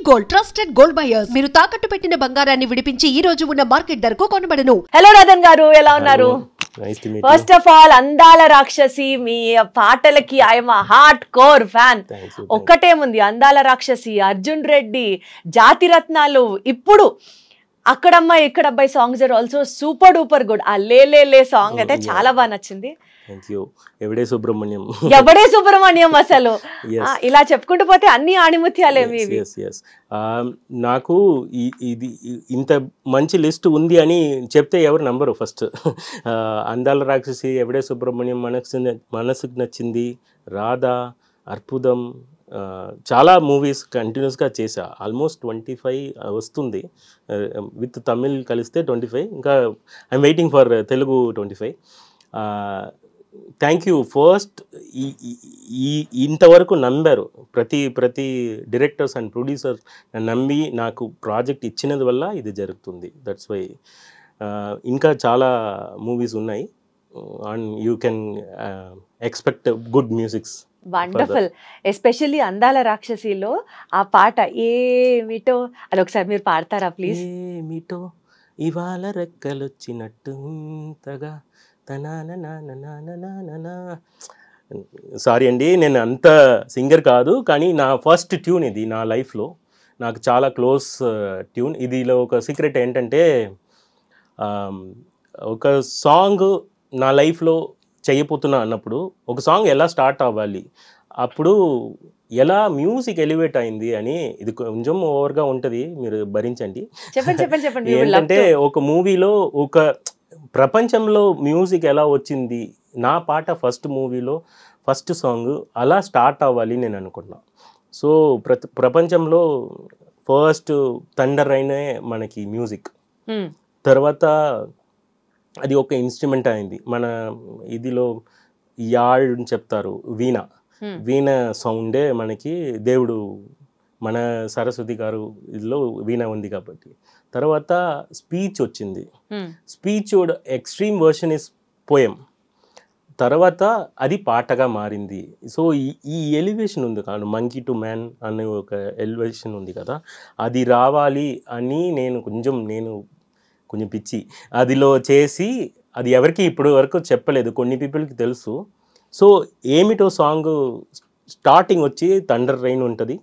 Gold trusted gold buyers మీరు తాకట్టు పెట్టిన బంగారాన్ని విడిపించి ఈ రోజు ఉన్న మార్కెట్ ధరకు కొనబడను. హలో రాధన్ గారు, ఎలా ఉన్నారు? ఫస్ట్ ఆఫ్ ఆల్ అందాల రాక్షసి మీ పాటలకి ఐఎమ్ హార్డ్ కోర్ ఫ్యాన్. ఒక్కటేముంది, అందాల రాక్షసి, అర్జున్ రెడ్డి, జాతి రత్నాలు, ఇప్పుడు అక్కడమ్మాయి ఇక్కడ అబ్బాయి songs are also super duper good. ఆ లే లే లే సాంగ్ అయితే చాలా బాగా నచ్చింది. ఎవడే సుబ్రహ్మణ్యం అసలు ఇలా చెప్పుకుంటూ పోతే అన్ని ఆణిముత్యాలేమి. నాకు ఇది ఇంత మంచి లిస్ట్ ఉంది అని చెప్తే ఎవరు నంబరు. ఫస్ట్ అందాల రాక్షసి, ఎవడే సుబ్రహ్మణ్యం, మనసుకు నచ్చింది, రాధా, అర్బుదం, చాలా మూవీస్ కంటిన్యూస్గా చేసా. ఆల్మోస్ట్ 25 వస్తుంది. విత్ తమిళ్ కలిస్తే 25. ఇంకా I'm waiting for Telugu 25. Thank you. First ఇంతవరకు నమ్మారు ప్రతి డైరెక్టర్స్ అండ్ ప్రొడ్యూసర్స్ నమ్మి నాకు ప్రాజెక్ట్ ఇచ్చినందు వల్ల ఇది జరుగుతుంది. దట్స్ వై ఇంకా చాలా మూవీస్ ఉన్నాయి and you can expect good musics. Wonderful. Especially అందాల రాక్షసిలో ఆ పాట ఏమిటో అది ఒకసారి మీరు పాడతారా ప్లీజ్? ఏమిటో ఇవాళ రెక్కలొచ్చినట్టుగా సారీ అండి, నేను అంత సింగర్ కాదు, కానీ నా ఫస్ట్ ట్యూన్ ఇది నా లైఫ్లో. నాకు చాలా క్లోజ్ ట్యూన్. ఇదిలో ఒక సీక్రెట్ ఏంటంటే, ఒక సాంగ్ నా లైఫ్లో చేయబోతున్నా అన్నప్పుడు ఒక సాంగ్ ఎలా స్టార్ట్ అవ్వాలి, అప్పుడు ఎలా మ్యూజిక్ ఎలివేట్ అయింది అని, ఇది కొంచెం ఓవర్గా ఉంటుంది, మీరు భరించండి. ఏంటంటే ఒక మూవీలో ఒక ప్రపంచంలో మ్యూజిక్ ఎలా వచ్చింది, నా పాట ఫస్ట్ మూవీలో ఫస్ట్ సాంగ్ అలా స్టార్ట్ అవ్వాలి నేను అనుకున్నా. సో ప్రపంచంలో ఫస్ట్ థండర్ అయినే మనకి మ్యూజిక్, తర్వాత అది ఒక ఇన్స్ట్రుమెంట్ అయింది. మన ఇదిలో యాడ్ చెప్తారు, వీణ సౌండే మనకి దేవుడు, మన సరస్వతి గారు ఇదిలో వీణ ఉంది కాబట్టి. తర్వాత స్పీచ్ వచ్చింది. Speech extreme version is poem. తర్వాత అది పాటగా మారింది. సో ఈ ఎలివేషన్ ఉంది కాదు, మంకీ టు మ్యాన్ అనే ఒక ఎలివేషన్ ఉంది కదా, అది రావాలి అని నేను కొంచెం పిచ్చి అదిలో చేసి, అది ఎవరికి ఇప్పుడు వరకు చెప్పలేదు, కొన్ని పీపుల్కి తెలుసు. సో ఏమిటో సాంగ్ స్టార్టింగ్ వచ్చి థండర్ రైన్ ఉంటుంది,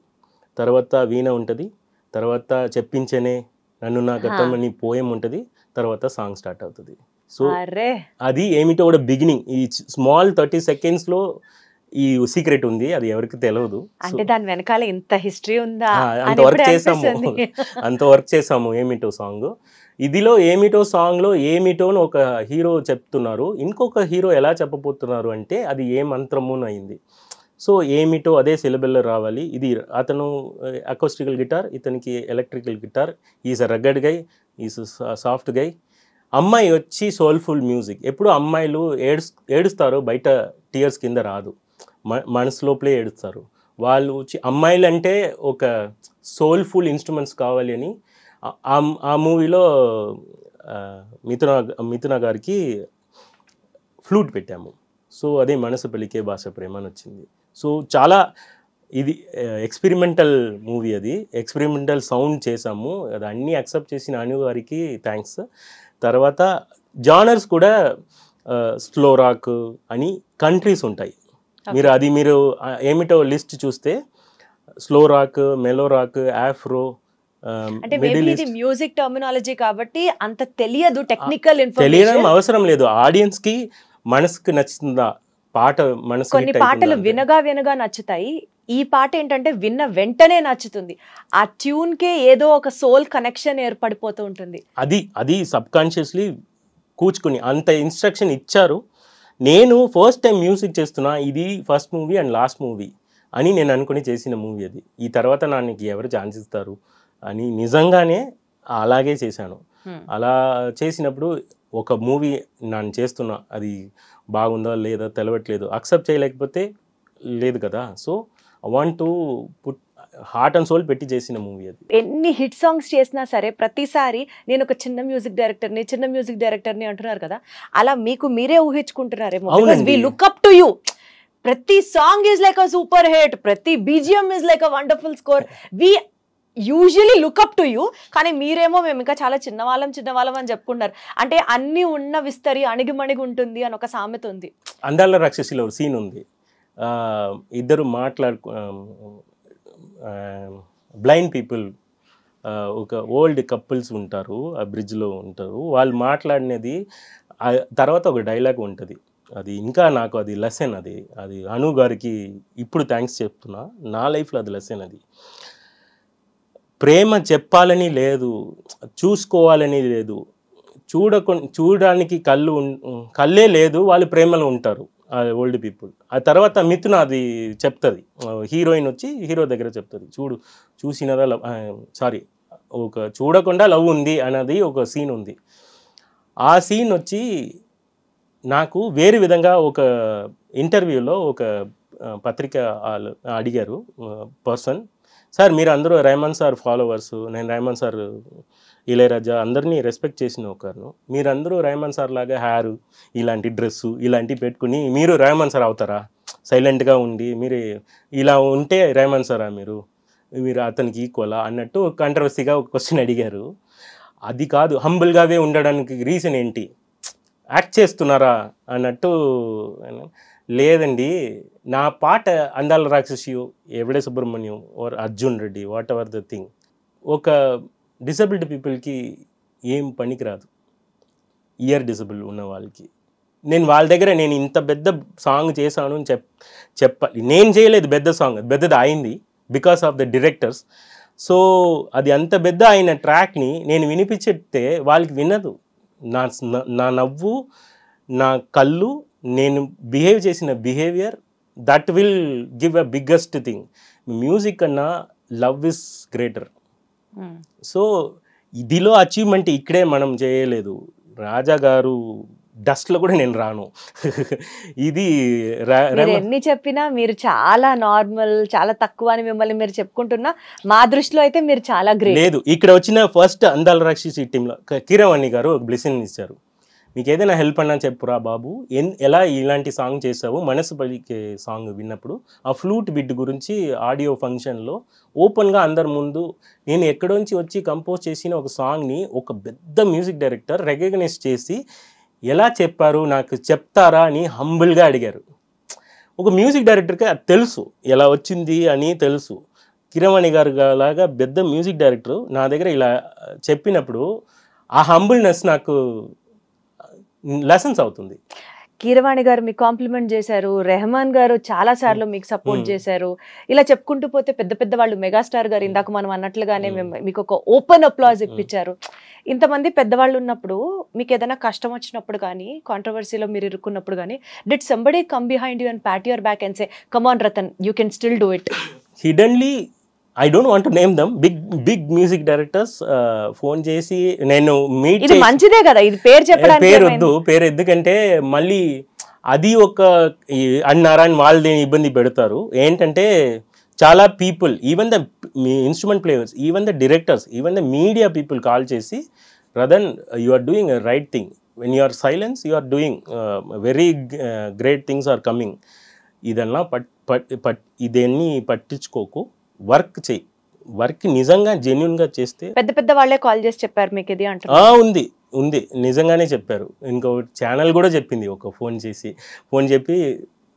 తర్వాత వీణ ఉంటుంది, తర్వాత చెప్పించనే నన్ను నా గతం అని పోయం ఉంటుంది, తర్వాత సాంగ్ స్టార్ట్ అవుతుంది. సో అది ఏమిటో కూడా బిగినింగ్. ఈ స్మాల్ 30 secondsలో ఈ సీక్రెట్ ఉంది, అది ఎవరికి తెలియదు. అంటే దాని వెనకాల ఇంత హిస్టరీ ఉందా? అంత వర్క్ చేసాము ఏమిటో సాంగ్. ఇదిలో ఏమిటో సాంగ్లో ఏమిటో ఒక హీరో చెప్తున్నారు, ఇంకొక హీరో ఎలా చెప్పబోతున్నారు అంటే అది ఏ మంత్రము అయింది. సో ఏమిటో అదే సిలబుల్లో రావాలి. ఇది అతను అకౌస్టికల్ గిటార్, ఇతనికి electrical guitar. Is a rugged guy, is soft guy. అమ్మాయి వచ్చి సోల్ఫుల్ మ్యూజిక్. ఎప్పుడు అమ్మాయిలు ఏడుస్తారు, బయట టీయర్స్ కింద రాదు, మనసు లోపలే ఏడుస్తారు. వాళ్ళు వచ్చి అమ్మాయిలు అంటే ఒక సోల్ఫుల్ ఇన్స్ట్రుమెంట్స్ కావాలి అని ఆ మూవీలో మిథున గారికి ఫ్లూట్ పెట్టాము. సో అదే మనసు పలికే భాష ప్రేమ అని వచ్చింది. సో చాలా ఇది ఎక్స్పెరిమెంటల్ మూవీ, అది ఎక్స్పెరిమెంటల్ సౌండ్ చేసాము. అది అన్నీ యాక్సెప్ట్ చేసిన అను గారికి థ్యాంక్స్. తర్వాత జానర్స్ కూడా స్లో రాక్ అని కంట్రీస్ ఉంటాయి. మీరు ఏమిటో లిస్ట్ చూస్తే slow rock, mellow rock, Afro, అంటే ఇది మ్యూజిక్ టర్మినాలజీ కాబట్టి అంత తెలియదు, టెక్నికల్ ఇన్ఫర్మేషన్ తెలియడం అవసరం లేదు. ఆడియన్స్ కి మనసుకు నచ్చుతుందా పాట, మనసు కొన్ని పాటలు వినగా నచ్చుతాయి. ఈ పాట ఏంటంటే విన్న వెంటనే నచ్చుతుంది. ఆ ట్యూన్ కే ఏదో ఒక సోల్ కనెక్షన్ ఏర్పడిపోతూ ఉంటుంది. అది సబ్ కాన్షియస్లీ కూర్చుకుని అంత ఇన్స్ట్రక్షన్ ఇచ్చారు. నేను ఫస్ట్ టైం మ్యూజిక్ చేస్తున్నా, ఇది first movie and last movie అని నేను అనుకుని చేసిన మూవీ అది. ఈ తర్వాత నాకు ఎవరు ఛాన్స్ ఇస్తారు అని నిజంగానే అలాగే చేశాను. అలా చేసినప్పుడు ఒక మూవీ నేను చేస్తున్నా, అది బాగుందా లేదా తెలవట్లేదు, అక్సెప్ట్ చేయలేకపోతే లేదు కదా. So I want to put heart and soul పెట్టి చేసిన మూవీ అది. ఎన్ని హిట్ సాంగ్స్ చేసినా సరే ప్రతిసారి నేను ఒక చిన్న మ్యూజిక్ డైరెక్టర్ని అంటున్నారు కదా, అలా మీకు మీరే ఊహించుకుంటున్నారేమో. We look up to you. ప్రతి song is like a super hit, ప్రతి BGM is like a wonderful score. Usually look up to you, కానీ మీరేమో మేము ఇంకా చాలా చిన్నవాళ్ళం అని చెప్పుకుంటారు. అంటే అన్ని ఉన్న విస్తరి అణిగిమణిగి ఉంటుంది అని ఒక సామెత ఉంది. అందాల రాక్షసిలో సీన్ ఉంది, ఇద్దరు బ్లైండ్ పీపుల్, ఒక ఓల్డ్ కపుల్స్ ఉంటారు, ఆ బ్రిడ్జ్లో ఉంటారు, వాళ్ళు మాట్లాడినది తర్వాత ఒక డైలాగ్ ఉంటుంది. అది ఇంకా నాకు అది లెసన్, అది అను గారికి ఇప్పుడు థ్యాంక్స్ చెప్తున్నా. నా లైఫ్లో అది లెసన్. అది ప్రేమ చెప్పాలని లేదు, చూసుకోవాలని లేదు, చూడడానికి కళ్ళే లేదు, వాళ్ళు ప్రేమలో ఉంటారు ఆ ఓల్డ్ పీపుల్. ఆ తర్వాత మిథున అది చెప్తుంది, హీరోయిన్ వచ్చి హీరో దగ్గర చెప్తుంది, చూసినదా లవ్, సారీ ఒక చూడకుండా లవ్ ఉంది అన్నది ఒక సీన్ ఉంది. ఆ సీన్ వచ్చి నాకు వేరే విధంగా ఒక ఇంటర్వ్యూలో ఒక పత్రిక అడిగారు పర్సన్, సార్ మీరు అందరూ రెహమాన్ సార్ ఫాలోవర్స్, నేను రెహమాన్ సార్, ఇళయరాజా అందరినీ రెస్పెక్ట్ చేసిన ఒకరు, మీరందరూ రెహమాన్ సార్ లాగా హ్యారు, ఇలాంటి డ్రెస్సు ఇలాంటివి పెట్టుకుని మీరు రెహమాన్ సార్ అవుతారా? సైలెంట్గా ఉండి మీరు ఇలా ఉంటే రెహమాన్ సారా మీరు అతనికి ఈక్వలా అన్నట్టు కాంట్రవర్సీగా ఒక క్వశ్చన్ అడిగారు. అది కాదు, హంబుల్గానే ఉండడానికి రీజన్ ఏంటి, యాక్ట్ చేస్తున్నారా అన్నట్టు. లేదండి, నా పాట Andala Rakshasi, Evade Subramanyam or Arjun Reddy, whatever the thing, ఒక డిసబిలిటీ పీపుల్కి ఏం పనికిరాదు, ఇయర్ డిసబుల్ ఉన్న వాళ్ళకి. నేను వాళ్ళ దగ్గర నేను ఇంత పెద్ద సాంగ్ చేశాను అని చెప్పాలి. నేను చేయలేదు పెద్ద సాంగ్, పెద్దది అయింది because of the directors. So అది అంత పెద్ద అయిన ట్రాక్ని నేను వినిపించితే వాళ్ళకి వినదు. నా నవ్వు, నా కళ్ళు, నేను బిహేవ్ చేసిన behaviour, that will give a biggest thing. Music కన్నా లవ్ ఇస్ గ్రేటర్. సో ఇదిలో అచీవ్మెంట్ ఇక్కడే మనం చేయలేదు. రాజా గారు డస్ట్లో కూడా నేను రాను. ఇది ఎన్ని చెప్పినా మీరు చాలా నార్మల్, చాలా తక్కువ అని మిమ్మల్ని మీరు చెప్పుకుంటున్నా, మా దృష్టిలో అయితే మీరు చాలా గ్రేట్. లేదు, ఇక్కడ వచ్చిన ఫస్ట్ అందాల రాక్షసి టీంలో కీరవాణి గారు ఒక బ్లెస్సింగ్ ఇచ్చారు. మీకు ఏదైనా హెల్ప్ అన్నా చెప్పురా బాబు, ఎలా ఇలాంటి సాంగ్ చేసావు, మనసు పలికే సాంగ్ విన్నప్పుడు ఆ ఫ్లూట్ బిడ్ గురించి ఆడియో ఫంక్షన్లో ఓపెన్గా అందరి ముందు నేను ఎక్కడోంచి వచ్చి కంపోజ్ చేసిన ఒక సాంగ్ని ఒక పెద్ద మ్యూజిక్ డైరెక్టర్ రికగ్నైజ్ చేసి ఎలా చెప్పారు, నాకు చెప్తారా అని హంబుల్గా అడిగారు. ఒక మ్యూజిక్ డైరెక్టర్కి అది తెలుసు, ఎలా వచ్చింది అని తెలుసు. కీరవాణి గారు లాగా పెద్ద మ్యూజిక్ డైరెక్టర్ నా దగ్గర ఇలా చెప్పినప్పుడు ఆ హంబుల్నెస్ నాకు లెసన్స్ అవుతుంది. కీరవాణి గారు మీకు కాంప్లిమెంట్ చేశారు, రెహమాన్ గారు చాలా సార్లు మీకు సపోర్ట్ చేశారు. ఇలా చెప్పుకుంటూ పోతే పెద్ద పెద్ద వాళ్ళు, మెగాస్టార్ గారు ఇందాక మనం అన్నట్లుగానే మీకు ఒక ఓపెన్ అప్లాజ్ ఇప్పించారు. ఇంతమంది పెద్దవాళ్ళు ఉన్నప్పుడు మీకు ఏదైనా కష్టం వచ్చినప్పుడు కానీ, కాంట్రవర్సీలో మీరు ఇరుక్కున్నప్పుడు కానీ, did somebody come behind you and pat your back and say come on Ratan, you can still do it? Hiddenly I don't want to name them, big music directors phone చేసి నేను మీట్, ఇది మంచిదే కదా, ఇది పేరు చెప్పడానికి పేరు వద్దు, పేరు ఎందుకంటే మళ్ళీ అది ఒక అన్నారని వాళ్ళని ఇబ్బంది పెడతారు. ఏంటంటే చాలా people, even the instrument players, even the directors, even the media people call చేసి, Radhan you are doing a right thing, when you are silence you are doing very great things are coming. ఇదన్నా ఇదన్నీ పట్టించుకోకు, work చేయి, work నిజంగా జెన్యున్గా చేస్తే. పెద్ద పెద్ద వాళ్ళే కాల్ చేసి చెప్పారు మీకు ఇది అంటే? ఉంది నిజంగానే చెప్పారు. ఇంకో ఛానల్ కూడా చెప్పింది, ఒక ఫోన్ చెప్పి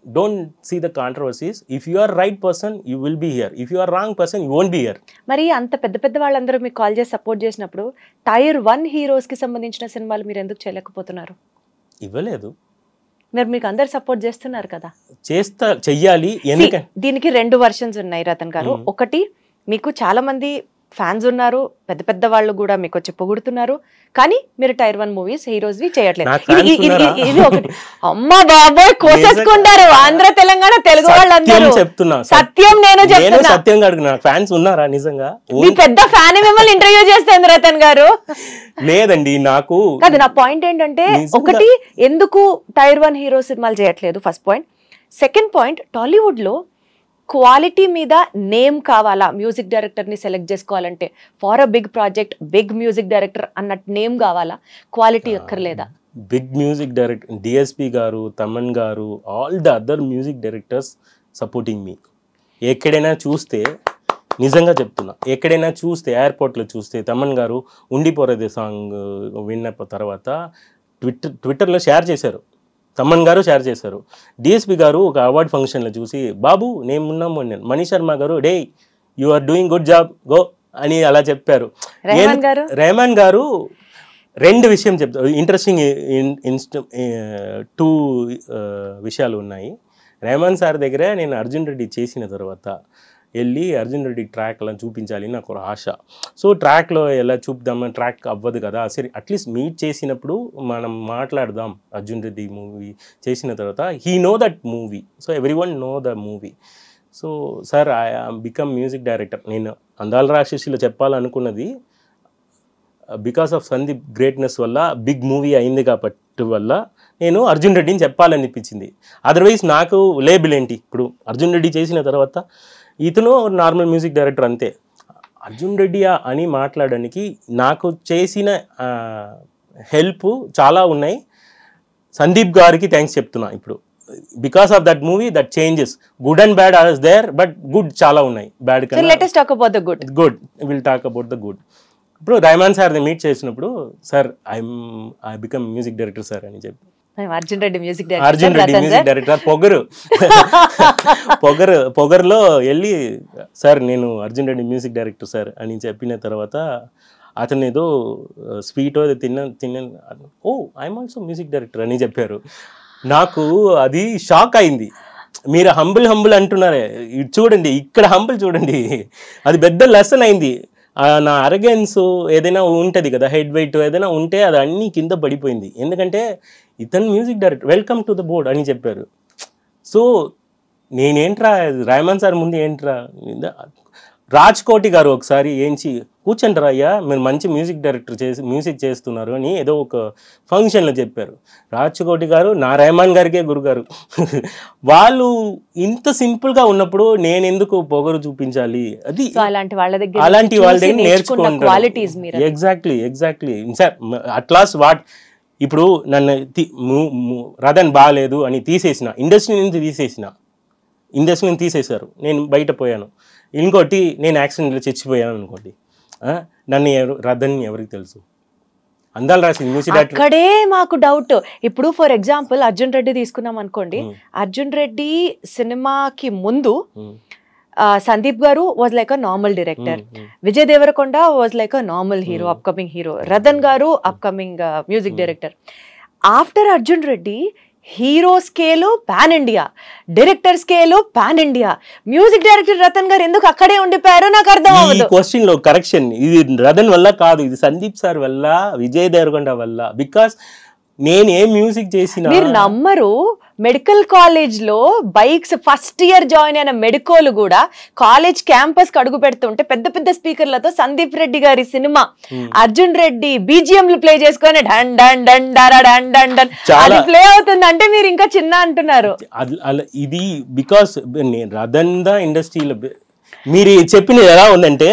don't see the controversies, if you are right person you will be here, if you are wrong person you won't be here. మరి అంత పెద్ద పెద్ద వాళ్ళందరూ మీకు కాల్ చేసి సపోర్ట్ చేసినప్పుడు టైర్ 1 హీరోస్కి సంబంధించిన సినిమాలు మీరు ఎందుకు చేయలేకపోతున్నారు? ఇవ్వలేదు, మీకు అందరు సపోర్ట్ చేస్తున్నారు కదా. చెయ్యాలి. దీనికి 2 వర్షన్స్ ఉన్నాయి రతన్ గారు. ఒకటి, మీకు చాలా మంది ఫ్యాన్స్ ఉన్నారు, పెద్ద పెద్ద వాళ్ళు కూడా మీకు వచ్చి పొగుడుతున్నారు, కానీ మీరు టైర్ 1 మూవీస్ హీరోస్ చేయట్లేదు. ఇది ఒకటి. అమ్మా బాబోయ్, కోసేసుకుంటారు ఆంధ్ర తెలంగాణ తెలుగు వాళ్ళందరూ. సత్యం నేను చెప్తున్నా, ఫ్యాన్స్ ఉన్నారా నిజంగా? మీ పెద్ద ఫ్యాన్ మిమ్మల్ని ఇంటర్వ్యూ చేస్తుంది రతన్ గారు. లేదండి, నాకు కాదు, నా పాయింట్ ఏంటంటే, ఒకటి, ఎందుకు టైర్ 1 హీరో సినిమాలు చేయట్లేదు, first point. Second point, Tollywood లో క్వాలిటీ మీద నేమ్ కావాలా మ్యూజిక్ డైరెక్టర్ని సెలెక్ట్ చేసుకోవాలంటే? For a big project big music director అన్నట్టు నేమ్ కావాలా, క్వాలిటీ ఎక్కర్లేదా? బిగ్ మ్యూజిక్ డైరెక్టర్ డిఎస్పి గారు, తమన్ గారు, all the other music directors supporting me. ఎక్కడైనా చూస్తే నిజంగా చెప్తున్నా. ఎక్కడైనా చూస్తే ఎయిర్పోర్ట్లో చూస్తే తమన్ గారు ఉండిపోరేదే సాంగ్ విన్న తర్వాత ట్విట్టర్లో షేర్ చేశారు, తమన్ గారు షేర్ చేశారు. డిఎస్పి గారు ఒక అవార్డ్ ఫంక్షన్లో చూసి బాబు నేను ఉన్నాము అన్నాను. మనీష్ శర్మ గారు they you are doing good job go అని అలా చెప్పారు. రెహమాన్ గారు రెండు విషయం చెప్తారు, ఇంట్రెస్టింగ్ టూ విషయాలు ఉన్నాయి. రెహమాన్ సార్ దగ్గర నేను అర్జున్ రెడ్డి చేసిన తర్వాత వెళ్ళి అర్జున్ రెడ్డి ట్రాక్ అలా చూపించాలి నాకు ఒక ఆశ. సో ట్రాక్లో ఎలా చూపుదామని ట్రాక్ అవ్వదు కదా, సరే అట్లీస్ట్ మీట్ చేసినప్పుడు మనం మాట్లాడదాం. అర్జున్ రెడ్డి మూవీ చేసిన తర్వాత he know that movie, so every one know the movie. So sir I become music director. నేను అందాల రాక్షసిలో చెప్పాలనుకున్నది బికాస్ ఆఫ్ సందీప్ గ్రేట్నెస్ వల్ల బిగ్ మూవీ అయింది కాబట్టి వల్ల నేను అర్జున్ రెడ్డిని చెప్పాలనిపించింది. అదర్వైజ్ నాకు లేబుల్ ఏంటి, ఇప్పుడు అర్జున్ రెడ్డి చేసిన తర్వాత ఇతను నార్మల్ మ్యూజిక్ డైరెక్టర్ అంతే. అర్జున్ రెడ్డి అని మాట్లాడడానికి నాకు చేసిన హెల్ప్ చాలా ఉన్నాయి. సందీప్ గారికి థ్యాంక్స్ చెప్తున్నా ఇప్పుడు. Because of that movie that changes good and bad are there, but good చాలా ఉన్నాయి, bad good will talk about the good. ఇప్పుడు రెహమాన్ సార్ని మీట్ చేసినప్పుడు sir I become music director sir అని చెప్పి, అర్జున్ రెడ్డి మ్యూజిక్ డైరెక్టర్ పొగరులో వెళ్ళి సార్ నేను Arjun Reddy music director sir అని చెప్పిన తర్వాత అతను ఏదో స్వీట్ తిన్న oh I'm also music director అని చెప్పారు. నాకు అది షాక్ అయింది. మీరు హంబుల్ అంటున్నారే, ఇది చూడండి ఇక్కడ హంబుల్ చూడండి, అది పెద్ద లెసన్ అయింది. నా అరగెన్స్ ఏదైనా ఉంటుంది కదా, హెడ్ వెయిట్ ఏదైనా ఉంటే అది అన్నీ కింద పడిపోయింది. ఎందుకంటే ఇతను music director, welcome to the board అని చెప్పారు. సో నేనేంట్రా రెహమాన్ సార్ ముందు ఏంట్రా, రాజ్ కోటి గారు ఒకసారి ఏంచి కూర్చోండి రా అయ్యా మీరు మంచి మ్యూజిక్ డైరెక్టర్ మ్యూజిక్ చేస్తున్నారు అని ఏదో ఒక ఫంక్షన్లో చెప్పారు. రాజ్ కోటి గారు నా రెహమాన్ గారికే గురుగారు. వాళ్ళు ఇంత సింపుల్గా ఉన్నప్పుడు నేను ఎందుకు పొగరు చూపించాలి, అది అలాంటి వాళ్ళ దగ్గర నేర్చుకుంటాను. Exactly sir atlas what. ఇప్పుడు నన్ను రథన్ బాగాలేదు అని తీసేసిన, ఇండస్ట్రీ తీసేశారు, నేను బయట పోయాను. ఇంకోటి నేను యాక్సిడెంట్లో చచ్చిపోయాను అనుకోండి, నన్ను రథన్ ఎవరికి తెలుసు? అందాల రాసి మ్యూజిక్ డైరెక్టర్. అక్కడే మాకు డౌట్. ఇప్పుడు ఫర్ ఎగ్జాంపుల్ అర్జున్ రెడ్డి తీసుకున్నాం అనుకోండి, అర్జున్ రెడ్డి సినిమాకి ముందు సందీప్ గారు was like a normal director, Vijay Deverakonda was like a normal hero, upcoming hero, Rathan గారు upcoming music director. After Arjun Reddy hero scale pan India, director scale pan India, music director Ratan గారు ఎందుకు అక్కడే ఉండిపోయారో నాకు అర్థం అవ్వదు. ఈ క్వశ్చన్ లో కరెక్షన్, ఇది రతన్ వల్ల కాదు, ఇది సందీప్ సార్ వల్ల, విజయ్ దేవరకొండ వల్ల. బికాస్ నేను ఏ మ్యూజిక్ చేసినా మీరు నమ్మరు, మెడికల్ కాలేజ్ లో బైక్స్ ఫస్ట్ ఇయర్ జాయిన్ అయిన మెడికోలు కూడా కాలేజ్ క్యాంపస్ కి అడుగు పెడుతుంటే పెద్ద పెద్ద స్పీకర్లతో సందీప్ రెడ్డి గారి సినిమా అర్జున్ రెడ్డి బీజిఎంలు ప్లే చేసుకొని డండ్ డండ్ డండ్ డండ్ డండ్ అది ప్లే అవుతుంది అంటే మీరు ఇంకా చిన్న అంటున్నారు. ఇది బికాస్ రతన్ ద ఇండస్ట్రీలో మీరు చెప్పినది ఎలా ఉందంటే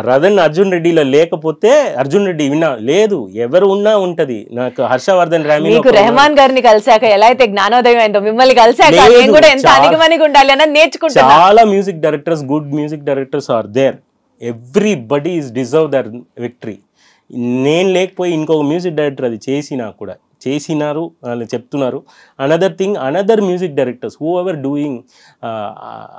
రతన్ అర్జున్ రెడ్డిలో లేకపోతే అర్జున్ రెడ్డి విన్నా లేదు, ఎవరు ఉన్నా ఉంటది. నాకు హర్షవర్ధన్ మీకు రెహమాన్ గారిని కలిసాక ఎలా అయితే జ్ఞానోదయం అయిందో, మిమ్మల్ని కలిసాక నేను కూడా ఎంత అనిగమనిగా ఉండాలి అన్నది నేర్చుకుంటాను. చాలా music directors, good music directors are there, everybody is deserve their victory. నేను లేకపోయి ఇంకొక మ్యూజిక్ డైరెక్టర్ అది చేసినారు అని చెప్తున్నారు. Another music directors whoever doing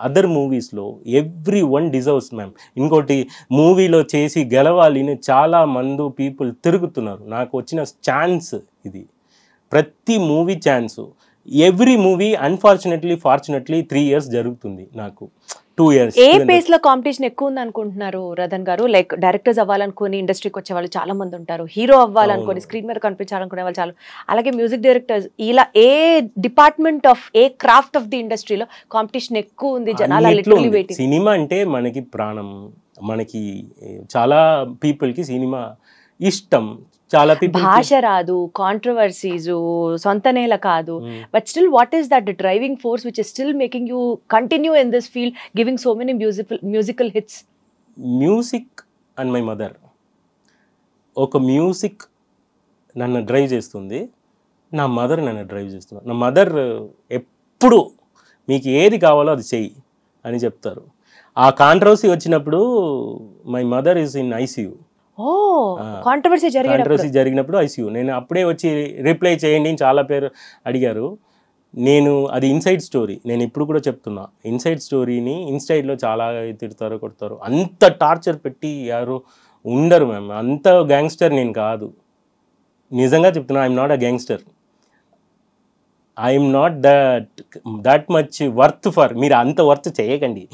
other మూవీస్లో ఎవ్రీ వన్ డిజర్వ్స్ మ్యామ్. ఇంకోటి మూవీలో చేసి గెలవాలి చాలా మంది పీపుల్ తిరుగుతున్నారు. నాకు వచ్చిన ఛాన్స్ ఇది, ప్రతి movie chance, every movie fortunately 3 years జరుగుతుంది, నాకు 2 years. ఏ పేస్ లో కాంపిటీషన్ ఎక్కువ ఉంది అనుకుంటున్నారు రతన్ గారు? లైక్ డైరెక్టర్స్ అవ్వాలనుకుని ఇండస్ట్రీకి వచ్చే వాళ్ళు చాలా మంది ఉంటారు, హీరో అవ్వాలనుకుని స్క్రీన్ మీద కనిపించాలనుకునే వాళ్ళు చాలా, అలాగే మ్యూజిక్ డైరెక్టర్స్, ఇలా ఏ డిపార్ట్మెంట్ ఆఫ్ ఏ క్రాఫ్ట్ ఆఫ్ ది ఇండస్ట్రీలో కాంపిటీషన్ ఎక్కువ ఉంది? జనాలు సినిమా అంటే మనకి ప్రాణం, మనకి చాలా పీపుల్ కి సినిమా ఇష్టం, చాలా భాష రాదు, కాంట్రవర్సీస్, సొంత నేల కాదు, but still what is that driving force which is still making you continue in this field, giving so many musical hits? Music and my mother. ఒక మ్యూజిక్ నన్ను డ్రైవ్ చేస్తుంది, నా మదర్ నన్ను డ్రైవ్ చేస్తున్నారు. నా మదర్ ఎప్పుడు మీకు ఏది కావాలో అది చెయ్యి అని చెప్తారు. ఆ కాంట్రవర్సీ వచ్చినప్పుడు my mother is in ICU. Controversy జరిగినప్పుడు ఐసీయూ నేను అప్పుడే వచ్చి రిప్లై చేయండి అని చాలా పేరు అడిగారు. నేను అది ఇన్సైడ్ స్టోరీ, నేను ఇప్పుడు కూడా చెప్తున్నా. ఇన్సైడ్ స్టోరీని ఇన్సైడ్లో చాలా తిడతారు, కొడతారు. అంత టార్చర్ పెట్టి ఎవరు ఉండరు మ్యామ్. అంత గ్యాంగ్స్టర్ నేను కాదు, నిజంగా చెప్తున్నా. I'm not a gangster. I'm not that much worth for, మీరు అంత వర్త్ చేయకండి.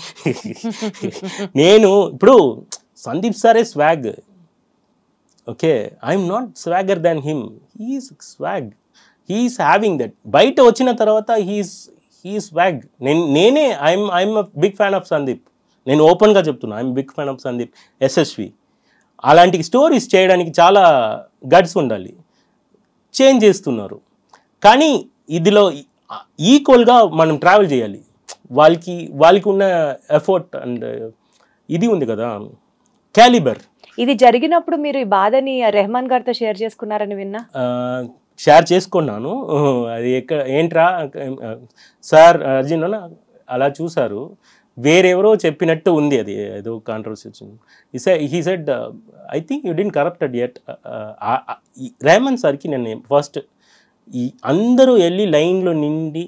నేను ఇప్పుడు సందీప్ సారే swag, okay. I'm not swagger than him, he's swag, he's having that. బయట వచ్చిన తర్వాత హీ స్వాగ్. నేనే I'm big fan of Sandeep. నేను ఓపెన్గా చెప్తున్నా, I'm big fan of Sandeep SSV. అలాంటి స్టోరీస్ చేయడానికి చాలా గట్స్ ఉండాలి. చేంజ్ చేస్తున్నారు, కానీ ఇదిలో ఈక్వల్గా మనం ట్రావెల్ చేయాలి. వాళ్ళకి ఉన్న ఎఫర్ట్ అండ్ ఇది ఉంది కదా, క్యాలిబర్. ఇది జరిగినప్పుడు మీరు ఈ బాధని రెహమాన్ గారితో షేర్ చేసుకున్నారని విన్నా. షేర్ చేసుకున్నాను. అది ఏంట్రా సార్ అర్జున్ అలా చూసారు, వేరెవరో చెప్పినట్టు ఉంది, అది ఏదో కాంట్రవర్సీ వచ్చింది. He said I think you didn't corrupted yet. Rahman సార్కి నేను ఫస్ట్ అందరూ వెళ్ళి లైన్లో నిండి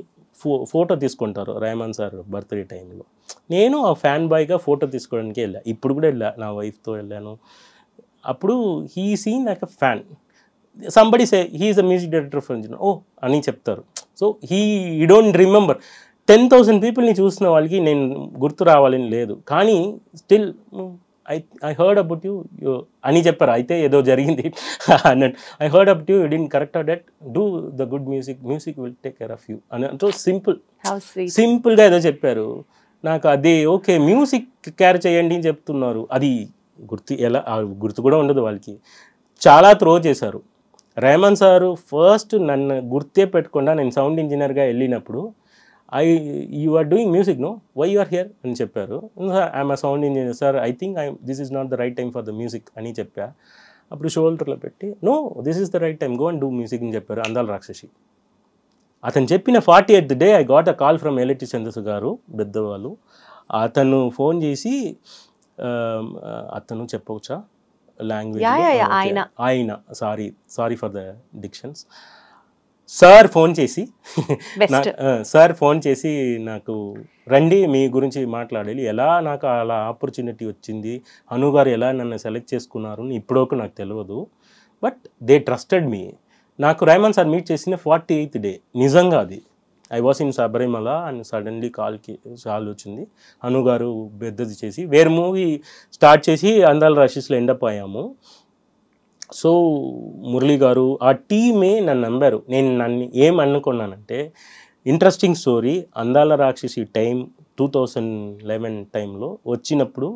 ఫోటో తీసుకుంటారు రెహమాన్ సార్ బర్త్డే టైంలో. నేను ఆ ఫ్యాన్ బాయ్గా ఫోటో తీసుకోవడానికి వెళ్ళా, ఇప్పుడు కూడా వెళ్ళా, నా వైఫ్తో వెళ్ళాను. అప్పుడు he seen like a fan. Somebody say he is a music director for ఓ అని చెప్తారు. So he don't remember. 10,000 పీపుల్ని చూసిన వాళ్ళకి నేను గుర్తు రావాలని లేదు, కానీ still I heard about you అని చెప్పారు. అయితే ఏదో జరిగింది అన్నట్టు. I heard about you didn't correct that, do the good music will take care of you అన్నట్టు సింపుల్గా ఏదో చెప్పారు. నాకు అది ఓకే, మ్యూజిక్ కేర్ చేయండి అని చెప్తున్నారు. అది గుర్తు కూడా ఉండదు వాళ్ళకి. చాలా త్రో చేశారు. రెహమాన్ సారు ఫస్ట్ నన్ను గుర్తే పెట్టకుండా, నేను సౌండ్ ఇంజనీర్గా వెళ్ళినప్పుడు you are doing music no, why you are here అని చెప్పారు. I'm a sound engineer sir, I think this is not the right time for the music అని చెప్పా. అప్పుడు షోల్డర్లో పెట్టి no this is the right time, go and do music అని చెప్పారు. అందాల రాక్షసి అతను చెప్పిన 48th day I got a call from ఎల్ఐటి చంద్రసు గారు, పెద్దవాళ్ళు. అతను ఫోన్ చేసి, అతను చెప్పవచ్చా లాంగ్వేజ్, ఆయన sorry for the dictions, sir phone చేసి నాకు రండి, మీ గురించి మాట్లాడాలి, ఎలా నాకు అలా ఆపర్చునిటీ వచ్చింది, అను గారు ఎలా నన్ను సెలెక్ట్ చేసుకున్నారు ఇప్పటివరకు నాకు తెలియదు, బట్ దే ట్రస్టెడ్ మీ. నాకు రెహమాన్ సార్ మీట్ చేసిన 48th day నిజంగా అది. I was in Sabarimala and suddenly call వచ్చింది. అను గారు పెద్దది చేసి వేరే మూవీ స్టార్ట్ చేసి అందాల రాక్షసిలో ఎండప్ అయ్యాము. సో మురళి గారు ఆ టీమే నన్ను నమ్మారు. నన్ను ఏమనుకున్నానంటే, ఇంట్రెస్టింగ్ స్టోరీ అందాల రాక్షసి టైం 2011 టైంలో వచ్చినప్పుడు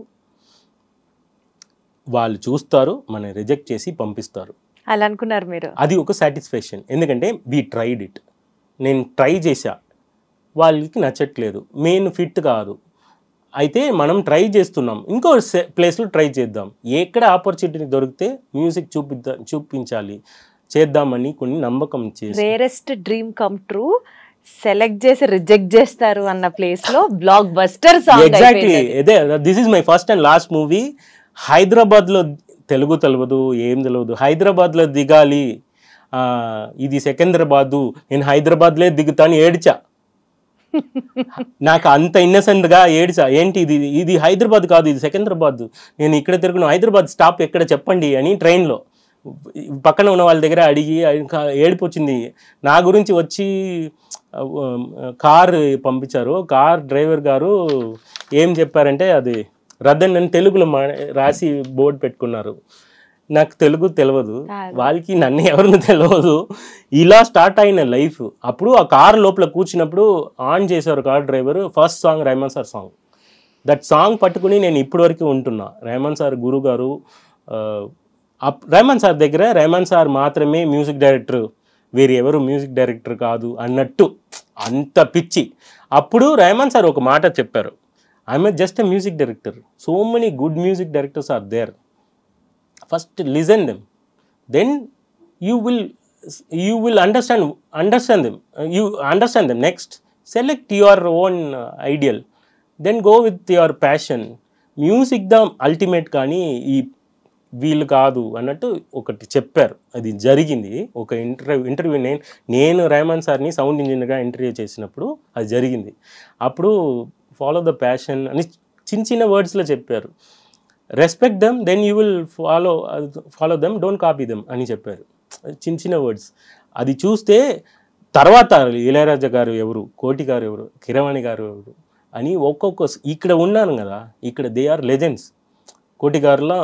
వాళ్ళు చూస్తారు, మన రిజెక్ట్ చేసి పంపిస్తారు అలా అనుకున్నారు మీరు. అది ఒక సాటిస్ఫాక్షన్, ఎందుకంటే వీ ట్రైడ్ ఇట్. నేను ట్రై చేశా, వాళ్ళకి నచ్చట్లేదు, మెయిన్ ఫిట్ కాదు, అయితే మనం ట్రై చేస్తున్నాం, ఇంకో ప్లేస్లో ట్రై చేద్దాం, ఎక్కడ ఆపర్చునిటీ దొరికితే మ్యూజిక్ చూపించాలి చేద్దామని కొన్ని నమ్మకం చేసి. Rarest dream come true, select చేసి రిజెక్ట్ చేస్తారు అన్న ప్లేస్ లో బ్లాక్ బస్టర్ సాంగ్. ఎగ్జాక్ట్లీ ఇదే. This is my first and last movie. హైదరాబాద్లో తెలుగు తెలియదు, ఏం తెలియదు, హైదరాబాద్లో దిగాలి, ఇది సికింద్రాబాదు, నేను హైదరాబాద్లే దిగుతాను ఏడ్చా. నాకు అంత ఇన్నసెంట్గా ఏడ్చా. ఏంటి ఇది హైదరాబాద్ కాదు, ఇది సికింద్రాబాద్, నేను ఇక్కడ తిరుగును, హైదరాబాద్ స్టాప్ ఎక్కడ చెప్పండి అని ట్రైన్లో పక్కన ఉన్న వాళ్ళ దగ్గర అడిగి ఏడుపు వచ్చింది. నా గురించి వచ్చి కార్ పంపించారు. కార్ డ్రైవర్ గారు ఏం చెప్పారంటే, అది రద్దన్ అని తెలుగులో రాసి బోర్డు పెట్టుకున్నారు. నాకు తెలుగు తెలియదు, వాళ్ళకి నన్ను ఎవరిని తెలియదు. ఇలా స్టార్ట్ అయిన లైఫ్. అప్పుడు ఆ కార్ లోపల కూర్చున్నప్పుడు ఆన్ చేశారు car driver, first song Rahman sir song. That song పట్టుకుని నేను ఇప్పటి వరకు ఉంటున్నా. రెహమాన్ సార్ గురువు గారు, రెహమాన్ సార్ దగ్గర రెహమాన్ సార్ మాత్రమే మ్యూజిక్ డైరెక్టర్, వేరే ఎవరు మ్యూజిక్ డైరెక్టర్ కాదు అన్నట్టు, అంత పిచ్చి. అప్పుడు రెహమాన్ సార్ ఒక మాట చెప్పారు, I'm just a music director, so many good music directors are there, first listen them, then you will understand them, next select your own ideal, then go with your passion. Music the ultimate కానీ ఈ వీళ్ళు కాదు అన్నట్టు ఒకటి చెప్పారు. అది జరిగింది. ఒక ఇంటర్వ్యూ నేను రెహమాన్ సార్ని సౌండ్ ఇంజనీర్గా ఇంటర్వ్యూ చేసినప్పుడు అది జరిగింది. అప్పుడు ఫాలో ద ప్యాషన్ అని చిన్న వర్డ్స్లో చెప్పారు. Respect them, then you will follow them, don't copy them అని చెప్పారు. చిన్న వర్డ్స్. అది చూస్తే తర్వాత ఇళయరాజా గారు ఎవరు, కోటి గారు ఎవరు, కీరవాణి గారు ఎవరు అని ఒక్కొక్క ఇక్కడ ఉన్నాను కదా, ఇక్కడ దే ఆర్ లెజెండ్స్. కోటి గారులా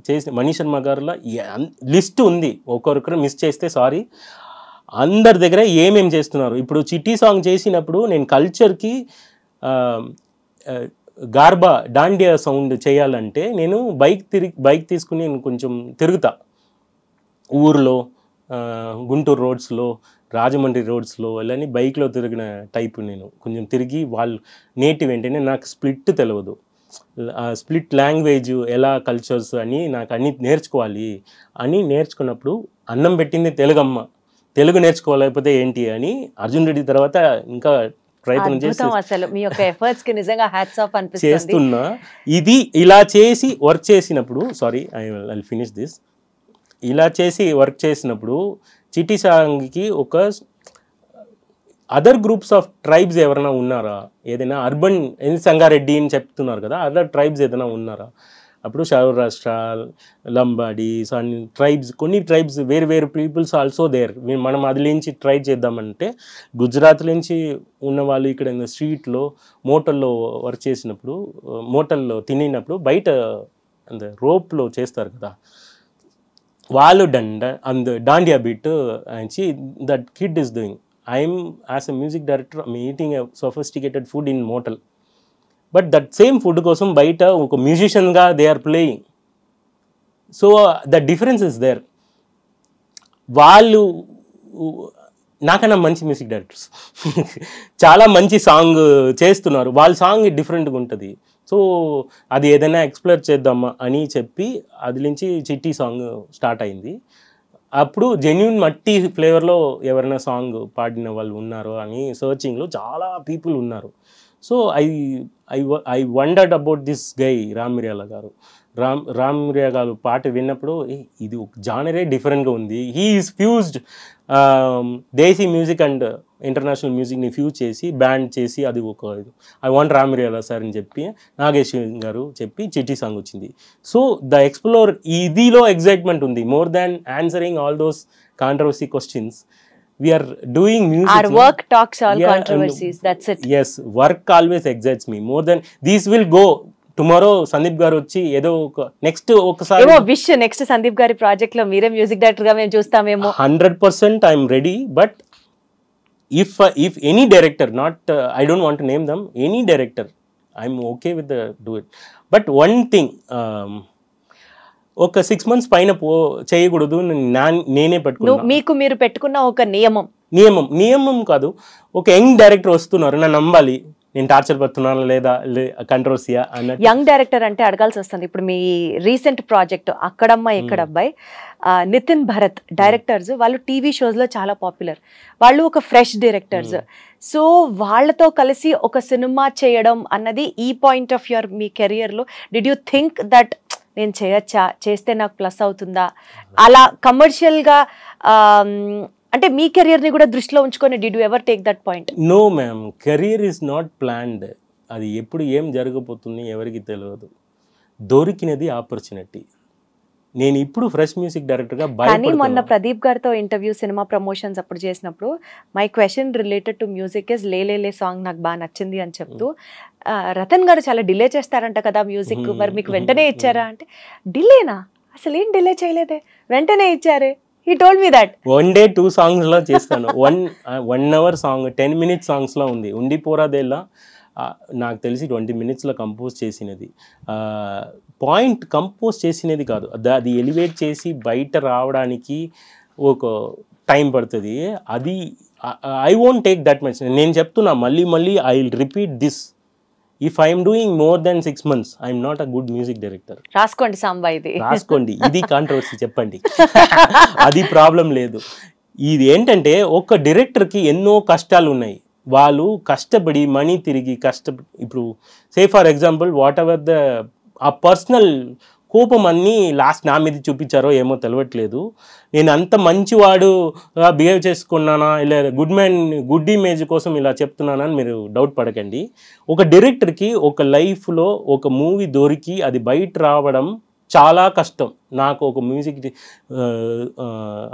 చేసి మణి శర్మ గారులా లిస్ట్ ఉంది. ఒక్కొక్కరు మిస్ చేస్తే సారీ. అందరి దగ్గర ఏమేమి చేస్తున్నారు. ఇప్పుడు చిట్టి సాంగ్ చేసినప్పుడు నేను కల్చర్కి గార్బా డాండియా సౌండ్ చేయాలంటే నేను బైక్ తీసుకుని నేను కొంచెం తిరుగుతా ఊర్లో, గుంటూరు రోడ్స్లో, రాజమండ్రి రోడ్స్లో వెళ్ళని బైక్లో తిరిగిన టైపు. నేను కొంచెం తిరిగి వాళ్ళు నేటివ్ ఏంటంటే నాకు స్ప్లిట్ తెలియదు, స్ప్లిట్ లాంగ్వేజ్ ఎలా కల్చర్స్ అని నాకు అన్ని నేర్చుకోవాలి అని నేర్చుకున్నప్పుడు అన్నం పెట్టింది తెలుగమ్మ, తెలుగు నేర్చుకోలేకపోతే ఏంటి అని అర్జున్ రెడ్డి తర్వాత ఇంకా ప్రయత్నం చేస్తున్నా. ఇది ఇలా చేసి వర్క్ చేసినప్పుడు ఐ ఫినిష్ దిస్. ఇలా చేసి వర్క్ చేసినప్పుడు చిట్టి సాంగ్కి ఒక అదర్ గ్రూప్స్ ఆఫ్ ట్రైబ్స్ ఎవరైనా ఉన్నారా, ఏదైనా అర్బన్ సంగారెడ్డి అని చెప్తున్నారు కదా, అదర్ ట్రైబ్స్ ఏదైనా ఉన్నారా? అప్పుడు సౌరాష్ట్ర, లంబాడీస్ అండ్ ట్రైబ్స్, కొన్ని ట్రైబ్స్ వేరు పీపుల్స్ ఆల్సో దేర్. మనం అది నుంచి ట్రై చేద్దామంటే గుజరాత్ నుంచి ఉన్న వాళ్ళు ఇక్కడ స్ట్రీట్లో మోటల్లో వర్క్ చేసినప్పుడు, మోటల్లో తినినప్పుడు బయట రోప్లో చేస్తారు కదా, వాళ్ళు డాండియా బీట్ అని that kid is doing. I'm as a music director eating a sophisticated food in motel. But that same food కోసం బయట ఒక మ్యూజిషియన్గా they are playing. So the difference is there. వాళ్ళు నాకన్నా మంచి మ్యూజిక్ డైరెక్టర్స్ చాలా మంచి సాంగ్ చేస్తున్నారు. వాళ్ళ సాంగ్ డిఫరెంట్గా ఉంటుంది. సో అది ఏదైనా ఎక్స్ప్లోర్ చేద్దామా అని చెప్పి అది నుంచి చిట్టి సాంగ్ స్టార్ట్ అయింది. అప్పుడు జెన్యూన్ మట్టి ఫ్లేవర్లో ఎవరైనా సాంగ్ పాడిన వాళ్ళు ఉన్నారో అని సర్చింగ్లో చాలా పీపుల్ ఉన్నారు. So I wondered about this guy Ram మిరియాల గారు. రామ్ మిరియా గారు పాట విన్నప్పుడు ఇది ఒక జానరే డిఫరెంట్గా ఉంది. He is fused desi music and international మ్యూజిక్ని ఫ్యూజ్ చేసి బ్యాండ్ చేసి అది ఒక ఐ వాంట్ రామ్ మిరియాల సార్ అని చెప్పి నాగేశ్వర్ గారు చెప్పి చిట్టి సాంగ్ వచ్చింది. సో ద ఎక్స్ప్లోర్ ఇదిలో ఎగ్జైట్మెంట్ ఉంది. More than answering all those controversy questions. We are doing music. Our work talks all controversies. That's it. Yes, work always excites me more than these will go. Tomorrow Sandeep garu వచ్చి ఏదో ఒక next ఒకసారి ఏమో wish next Sandeep గారి project లో మీరే music director గా మేము చూస్తామేమో. 100% I am ready. But if any director, not I don't want to name them, any director, I am okay with the do it. But one thing, ఒక 6 months పైన చేయకూడదు నేనే పెట్టుకున్నా. మీకు మీరు పెట్టుకున్న ఒక నియమం కాదు. ఒక యంగ్ డైరెక్టర్ వస్తున్నారు, నన్ను నమ్మాలి, నేను టార్చర్ పడుతున్నాను లేదా కంట్రోవర్సీయా అన్నట్టు. యంగ్ డైరెక్టర్ అంటే అడగాల్సి వస్తుంది. ఇప్పుడు మీ రీసెంట్ ప్రాజెక్ట్ అక్కడమ్మ ఎక్కడబ్బాయి, నితిన్ భరత్ డైరెక్టర్స్, వాళ్ళు టీవీ షోస్ లో చాలా పాపులర్. వాళ్ళు ఒక ఫ్రెష్ డైరెక్టర్స్. సో వాళ్ళతో కలిసి ఒక సినిమా చేయడం అన్నది ఈ point of your me career లో డిడ్ యూ థింక్ దట్ నేను చేయొచ్చా, చేస్తే నాకు ప్లస్ అవుతుందా, అలా కమర్షియల్గా అంటే మీ కెరియర్ని కూడా దృష్టిలో ఉంచుకొని did you ever take that point? No ma'am, career is not planned. అది ఎప్పుడు ఏం జరగబోతుంది ఎవరికి తెలియదు. దొరికినది ఆపర్చునిటీ. నేను ఇప్పుడు ఫ్రెష్ మ్యూజిక్ డైరెక్టర్గా కానీ మొన్న ప్రదీప్ గారితో ఇంటర్వ్యూ సినిమా ప్రమోషన్స్ అప్పుడు చేసినప్పుడు my question related to music is లే సాంగ్ నాకు బాగా నచ్చింది అని చెప్తూ, రతన్ గారు చాలా డిలే చేస్తారంట కదా మ్యూజిక్, మరి మీకు వెంటనే ఇచ్చారా అంటే, డిలేనా, అసలు ఏం డిలే చేయలేదే, వెంటనే ఇచ్చారే. He told me that. 1 day 2 songs లో చేస్తాను. 1 hour సాంగ్ 10 minutes సాంగ్స్లో ఉంది. ఉండి పోరాదేలా నాకు తెలిసి 20 minutesలో కంపోజ్ చేసినది. పాయింట్ కంపోజ్ చేసినది కాదు, అది ఎలివేట్ చేసి బయట రావడానికి ఒక టైం పడుతుంది. అది I won't take that much. నేను చెప్తున్నా మళ్ళీ I will repeat this. If I'm doing more than 6 months I'm not a good music director. రాసుకోండి సాంబా, ఇది రాసుకోండి, ఇది కాంట్రవర్సీ చెప్పండి, అది ప్రాబ్లం లేదు. ఇది ఏంటంటే ఒక డైరెక్టర్కి ఎన్నో కష్టాలు ఉన్నాయి. వాళ్ళు కష్టపడి మనీ తిరిగి ఇప్పుడు say for example what ever ఆ పర్సనల్ కోపం అన్నీ లాస్ట్ నా మీద చూపించారో ఏమో తెలియట్లేదు. నేను అంత మంచివాడు బిహేవ్ చేసుకున్నానా ఇలా గుడ్ ఇమేజ్ కోసం ఇలా చెప్తున్నానని మీరు డౌట్ పడకండి. ఒక డైరెక్టర్కి ఒక లైఫ్లో ఒక మూవీ దొరికి అది బయట రావడం చాలా కష్టం. నాకు ఒక మ్యూజిక్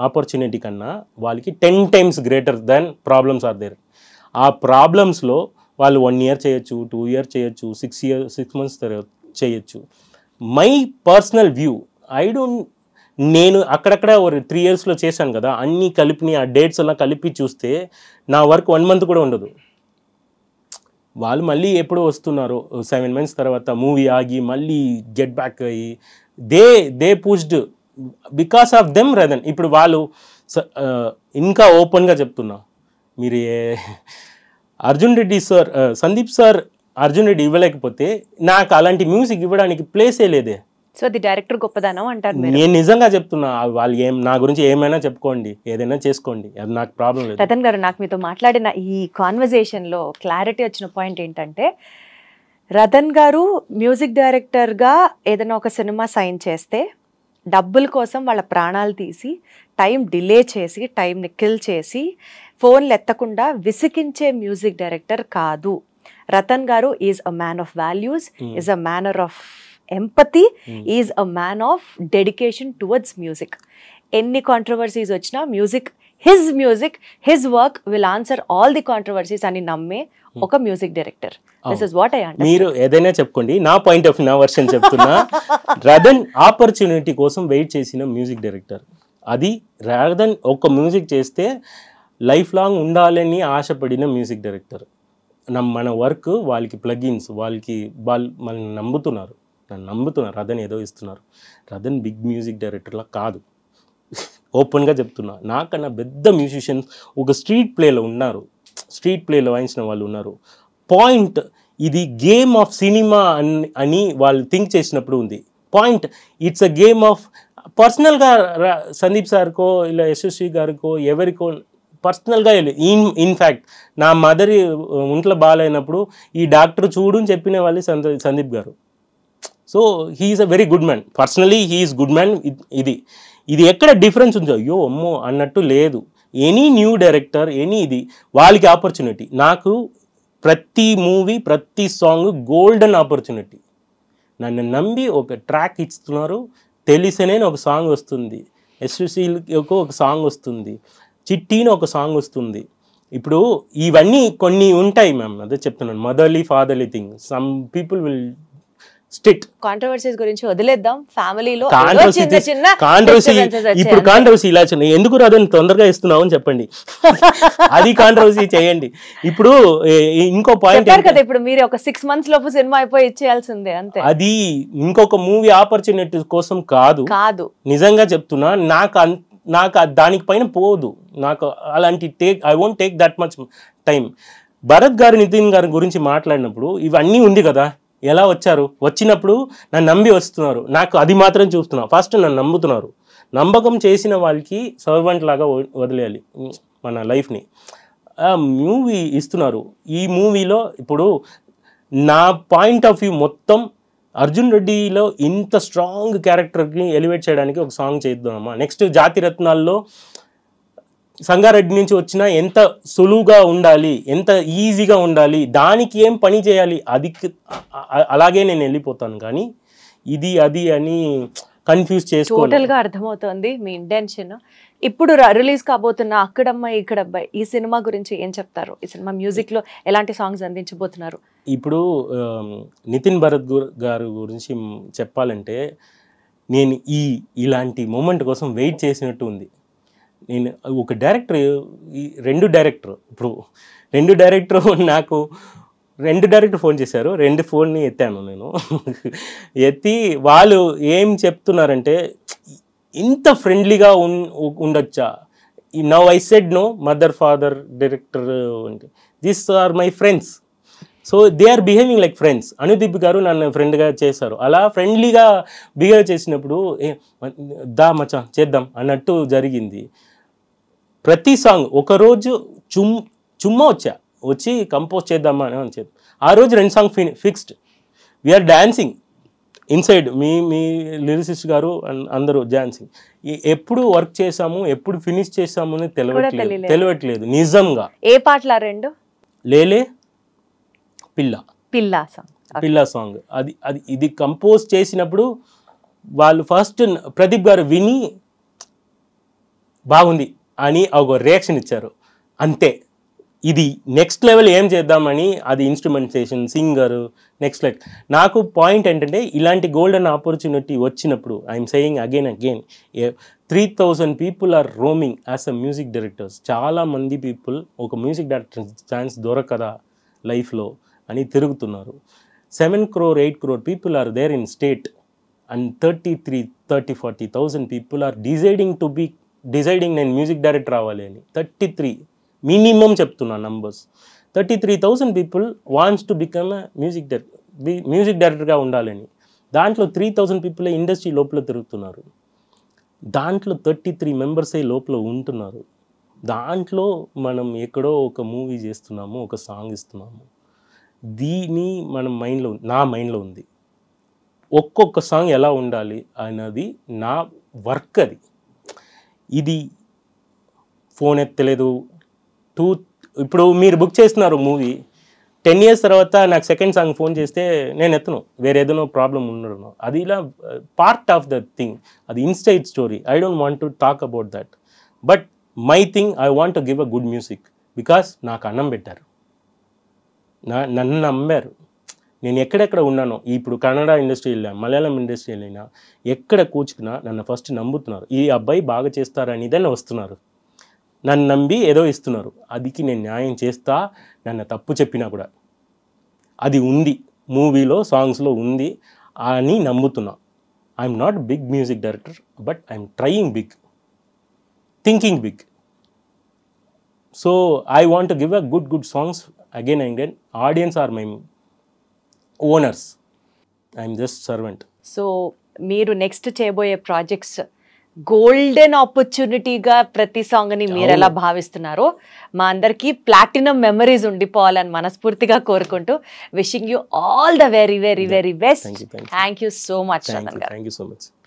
ఆపర్చునిటీ కన్నా వాళ్ళకి 10 times greater than problems are there. ఆ ప్రాబ్లమ్స్లో వాళ్ళు 1 year చేయొచ్చు, 2 years చేయొచ్చు, 6 months చేయొచ్చు. మై పర్సనల్ వ్యూ నేను అక్కడక్కడ ఒక 3 yearsలో చేశాను కదా, అన్నీ కలిపి ఆ డేట్స్ అలా కలిపి చూస్తే నా వర్క్ 1 month కూడా ఉండదు. వాళ్ళు మళ్ళీ ఎప్పుడు వస్తున్నారు 7 months తర్వాత మూవీ ఆగి మళ్ళీ గెట్ బ్యాక్ అయ్యి they pushed because of them Radan. ఇప్పుడు వాళ్ళు ఇంకా ఓపెన్గా చెప్తున్నా, మీరు అర్జున్ రెడ్డి సార్ సందీప్ సార్ అర్జున్ రెడ్డి ఇవ్వలేకపోతే నాకు అలాంటి మ్యూజిక్ ఇవ్వడానికి ప్లేసే లేదే. సో అది డైరెక్టర్ గొప్పదనం అంటారు. నేను నిజంగా చెప్తున్నా, వాళ్ళు నా గురించి ఏమైనా చెప్పుకోండి, ఏదైనా చేసుకోండి, అది నాకు ప్రాబ్లం లేదు. రతన్ గారు, నాకు మీతో మాట్లాడిన ఈ కాన్వర్జేషన్లో క్లారిటీ వచ్చిన పాయింట్ ఏంటంటే, రతన్ గారు మ్యూజిక్ డైరెక్టర్గా ఏదైనా ఒక సినిమా సైన్ చేస్తే డబ్బుల కోసం వాళ్ళ ప్రాణాలు తీసి టైం డిలే చేసి టైంని కిల్ చేసి ఫోన్లు ఎత్తకుండా విసికించే మ్యూజిక్ డైరెక్టర్ కాదు. రతన్ గారు is a man of values, is a manner of empathy, is a man of dedication towards music. Any controversies వచ్చినా music, his work will answer all the controversies అని నమ్మే ఒక music director. This is what I understand. మీరు ఏదైనా చెప్పుకోండి, నా point of నా version చెప్తున్నా. రతన్ ఆపర్చునిటీ కోసం వెయిట్ చేసిన మ్యూజిక్ డైరెక్టర్. అది రతన్ ఒక మ్యూజిక్ చేస్తే లైఫ్ లాంగ్ ఉండాలని ఆశపడిన మ్యూజిక్ డైరెక్టర్. మన వర్క్ వాళ్ళకి ప్లగిన్స్, వాళ్ళు మనల్ని నమ్ముతున్నారు, రతన్ ఏదో ఇస్తున్నారు. రతన్ బిగ్ మ్యూజిక్ డైరెక్టర్లా కాదు, ఓపెన్గా చెప్తున్నా. నాకన్నా పెద్ద మ్యూజిషియన్స్ ఒక స్ట్రీట్ ప్లేలో వాయించిన వాళ్ళు ఉన్నారు. పాయింట్ ఇది గేమ్ ఆఫ్ సినిమా అని వాళ్ళు థింక్ చేసినప్పుడు ఉంది. Point it's a game of పర్సనల్గా సందీప్ సార్కో ఇలా యశస్వి గారికో ఎవరికో పర్సనల్గా ఇన్ఫ్యాక్ట్ నా మదర్ ఒంట్లో బాగాలేనప్పుడు ఈ డాక్టర్ చూడు అని చెప్పిన వాళ్ళు సందీప్ గారు. So he's a very good man, personally he's good man. ఇది ఎక్కడ డిఫరెన్స్ ఉందో అయ్యో అమ్మో అన్నట్టు లేదు. ఎనీ న్యూ డైరెక్టర్ ఇది వాళ్ళకి ఆపర్చునిటీ. నాకు ప్రతి మూవీ ప్రతి సాంగ్ గోల్డెన్ ఆపర్చునిటీ. నన్ను నమ్మి ఒక ట్రాక్ ఇస్తున్నారు, తెలిసనే ఒక సాంగ్ వస్తుంది, ఎస్ఎస్సీకి ఒక సాంగ్ వస్తుంది, చిట్టీని ఒక సాంగ్ వస్తుంది. ఇప్పుడు ఇవన్నీ కొన్ని ఉంటాయి మ్యామ్, అదే చెప్తున్నాను, motherly fatherly thing. Some people will strict. Controversies గురించి వదిలేద్దాం. ఫ్యామిలీలో ఇప్పుడు కాంట్రవర్సీ ఇలా చిన్న ఎందుకు రాదని తొందరగా ఇస్తున్నావు అని చెప్పండి, అది కాంట్రవర్సీ చేయండి. ఇప్పుడు ఇంకో పాయింట్ కదా, ఇప్పుడు మీరు ఒక 6 months లోపు సినిమా అయిపోయి ఇచ్చేయాల్సిందే అంతే. అది ఇంకొక మూవీ ఆపర్చునిటీ కోసం కాదు, నిజంగా చెప్తున్నా. నాకు దానికి పైన పోదు, నాకు అలాంటి I won't take that much time. Bharat గారు నితిన్ గారి గురించి మాట్లాడినప్పుడు ఇవన్నీ ఉంది కదా, ఎలా వచ్చారు, వచ్చినప్పుడు నన్ను నమ్మి వస్తున్నారు, నాకు అది మాత్రం చూస్తున్నా. ఫస్ట్ నన్ను నమ్ముతున్నారు, నమ్మకం చేసిన వాళ్ళకి సర్వెంట్ లాగా వదిలేయాలి మన లైఫ్ని. మూవీ ఇస్తున్నారు. ఈ మూవీలో ఇప్పుడు నా పాయింట్ ఆఫ్ వ్యూ మొత్తం అర్జున్ రెడ్డిలో ఇంత స్ట్రాంగ్ క్యారెక్టర్ని ఎలివేట్ చేయడానికి ఒక సాంగ్ చేద్దామమ్మా. నెక్స్ట్ జాతిరత్నాల్లో సంగారెడ్డి నుంచి వచ్చినా ఎంత సులువుగా ఉండాలి, ఎంత ఈజీగా ఉండాలి, దానికి ఏం పని చేయాలి, అది అలాగే నేను వెళ్ళిపోతాను. కానీ ఇది అది అని కన్ఫ్యూజ్ చేసుకో. టోటల్గా అర్థమవుతుంది మీ ఇంటెన్షన్. ఇప్పుడు రిలీజ్ కాబోతున్న అక్కడమ్మాయి ఇక్కడబ్బాయి ఈ సినిమా గురించి ఏం చెప్తారు? ఈ సినిమా మ్యూజిక్లో ఎలాంటి సాంగ్స్ అందించబోతున్నారు? ఇప్పుడు నితిన్ భరత్ గారు గురించి చెప్పాలంటే నేను ఇలాంటి మూమెంట్ కోసం వెయిట్ చేసినట్టు ఉంది. నేను ఒక డైరెక్టర్, రెండు డైరెక్టర్ నాకు 2 డైరెక్టర్ ఫోన్ చేశారు, 2 ఫోన్ని ఎత్తాను నేను. ఎత్తి వాళ్ళు ఏం చెప్తున్నారంటే ఇంత ఫ్రెండ్లీగా ఉండొచ్చా. Now I said no, mother father director అంటే this are my friends, so they are behaving like friends. Anudeep గారు నన్ను ఫ్రెండ్గా చేశారు. అలా ఫ్రెండ్లీగా బిహేవ్ చేసినప్పుడు దా మచా చేద్దాం అన్నట్టు జరిగింది. ప్రతి సాంగ్ ఒకరోజు చుమ్మా వచ్చా, వచ్చి కంపోజ్ చేద్దామా అని చెప్పి ఆ రోజు 2 song fixed. We're dancing inside, మీ లిరిసిస్ట్ గారు అందరూ డాన్సింగ్. ఎప్పుడు వర్క్ చేసాము, ఎప్పుడు ఫినిష్ చేసాము అని తెలియట్లేదు నిజంగా. ఏ పాటలా రెండు? లేలే పిల్ల పిల్ల సాంగ్. అది ఇది కంపోజ్ చేసినప్పుడు వాళ్ళు ఫస్ట్ ప్రదీప్ గారు విని బాగుంది అని ఒక రియాక్షన్ ఇచ్చారు అంతే. ఇది నెక్స్ట్ లెవెల్ ఏం చేద్దామని అది ఇన్స్ట్రుమెంటేషన్, సింగర్ నెక్స్ట్ లెవెల్. నాకు పాయింట్ ఏంటంటే ఇలాంటి గోల్డెన్ ఆపర్చునిటీ వచ్చినప్పుడు I'm saying again 3,000 people are roaming as a music directors. చాలామంది పీపుల్ ఒక మ్యూజిక్ డైరెక్టర్ ఛాన్స్ దొరకదా లైఫ్లో అని తిరుగుతున్నారు. 7 crore 8 crore people are there in state and 30,000-40,000 people are deciding నేను మ్యూజిక్ డైరెక్టర్ అవ్వాలి అని. 33 మినిమం చెప్తున్నా numbers. 33,000 people wants to become music డైరెక్టర్గా ఉండాలని. దాంట్లో 3,000 పీపుల్ ఇండస్ట్రీ లోపల తిరుగుతున్నారు. దాంట్లో 33 మెంబర్సే లోపల ఉంటున్నారు. దాంట్లో మనం ఎక్కడో ఒక మూవీ చేస్తున్నాము, ఒక సాంగ్ ఇస్తున్నాము. దీని మన నా మైండ్లో ఉంది. ఒక్కొక్క సాంగ్ ఎలా ఉండాలి అన్నది నా వర్క్. అది ఇది ఫోన్ ఎత్తలేదు. ఇప్పుడు మీరు బుక్ చేస్తున్నారు మూవీ, 10 years తర్వాత నాకు సెకండ్ సాంగ్ ఫోన్ చేస్తే నేను ఎత్తను, వేరే ఏదైనా ప్రాబ్లం ఉండను. అది ఇలా పార్ట్ ఆఫ్ ద థింగ్. అది inside story. I don't want to talk about that. But my thing I want to give a good music because నాకు అన్నం పెట్టారు, నన్ను నమ్మారు. నేను ఎక్కడెక్కడ ఉన్నానో, ఇప్పుడు కన్నడ ఇండస్ట్రీ వెళ్ళినా, మలయాళం ఇండస్ట్రీ వెళ్ళినా, ఎక్కడ కూర్చుకున్నా నన్ను ఫస్ట్ నమ్ముతున్నారు. ఈ అబ్బాయి బాగా చేస్తారనిదని వస్తున్నారు, నన్ను నమ్మి ఏదో ఇస్తున్నారు. అదికి నేను న్యాయం చేస్తా. నన్ను తప్పు చెప్పినా కూడా అది ఉంది, మూవీలో సాంగ్స్లో ఉంది అని నమ్ముతున్నా. I'm not big music director, but I'm trying big, thinking big. So I want to give a good songs again and again. Audience are my owners. I am just servant. So మీరు next చేయబోయే projects golden ఆపర్చునిటీగా ప్రతి సాంగ్ని మీరు ఎలా భావిస్తున్నారో మా అందరికీ platinum memories ఉండిపోవాలని మనస్ఫూర్తిగా కోరుకుంటూ wishing you all the very very very best. Thank you so much. Thank you so much.